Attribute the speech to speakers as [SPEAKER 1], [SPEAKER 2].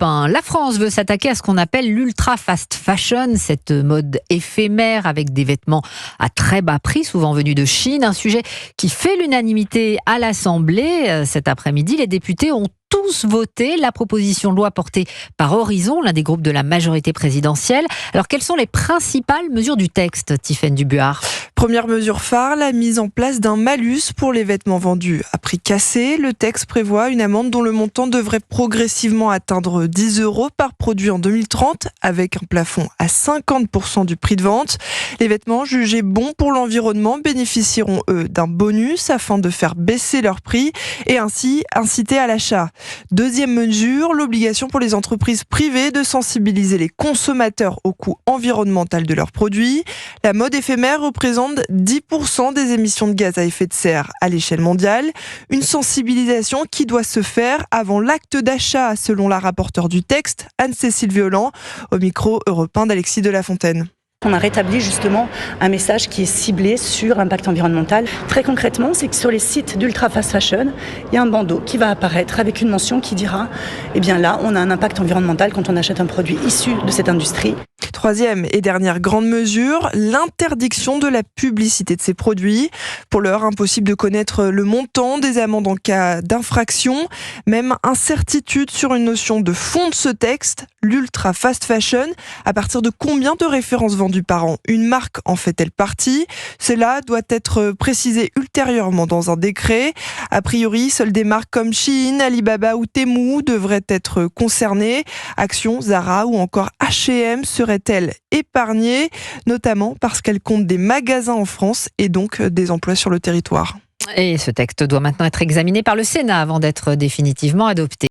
[SPEAKER 1] Europe 1. La France veut s'attaquer à ce qu'on appelle l'ultra fast fashion, cette mode éphémère avec des vêtements à très bas prix, souvent venus de Chine. Un sujet qui fait l'unanimité à l'Assemblée. Cet après-midi, les députés ont tous voté la proposition de loi portée par Horizon, l'un des groupes de la majorité présidentielle. Alors, quelles sont les principales mesures du texte, Tiffaine Dubuart ?
[SPEAKER 2] Première mesure phare, la mise en place d'un malus pour les vêtements vendus à prix cassé. Le texte prévoit une amende dont le montant devrait progressivement atteindre 10 € par produit en 2030, avec un plafond à 50% du prix de vente. Les vêtements jugés bons pour l'environnement bénéficieront, eux, d'un bonus afin de faire baisser leur prix et ainsi inciter à l'achat. Deuxième mesure, l'obligation pour les entreprises privées de sensibiliser les consommateurs au coût environnemental de leurs produits. La mode éphémère représente 10% des émissions de gaz à effet de serre à l'échelle mondiale. Une sensibilisation qui doit se faire avant l'acte d'achat, selon la rapporteure du texte, Anne-Cécile Violent, au micro Europe 1 d'Alexis de La Fontaine.
[SPEAKER 3] On a rétabli justement un message qui est ciblé sur l'impact environnemental. Très concrètement, c'est que sur les sites d'ultra fast fashion, il y a un bandeau qui va apparaître avec une mention qui dira eh bien là, on a un impact environnemental quand on achète un produit issu de cette industrie.
[SPEAKER 2] Troisième et dernière grande mesure, l'interdiction de la publicité de ces produits. Pour l'heure, impossible de connaître le montant des amendes en cas d'infraction. Même incertitude sur une notion de fond de ce texte, l'ultra fast fashion. À partir de combien de références vendues par an une marque en fait-elle partie ? Cela doit être précisé ultérieurement dans un décret. A priori, seules des marques comme Shein, Alibaba ou Temu devraient être concernées. Action, Zara ou encore H&M seraient-elles épargnées, notamment parce qu'elles comptent des magasins en France et donc des emplois sur le territoire.
[SPEAKER 1] Et ce texte doit maintenant être examiné par le Sénat avant d'être définitivement adopté.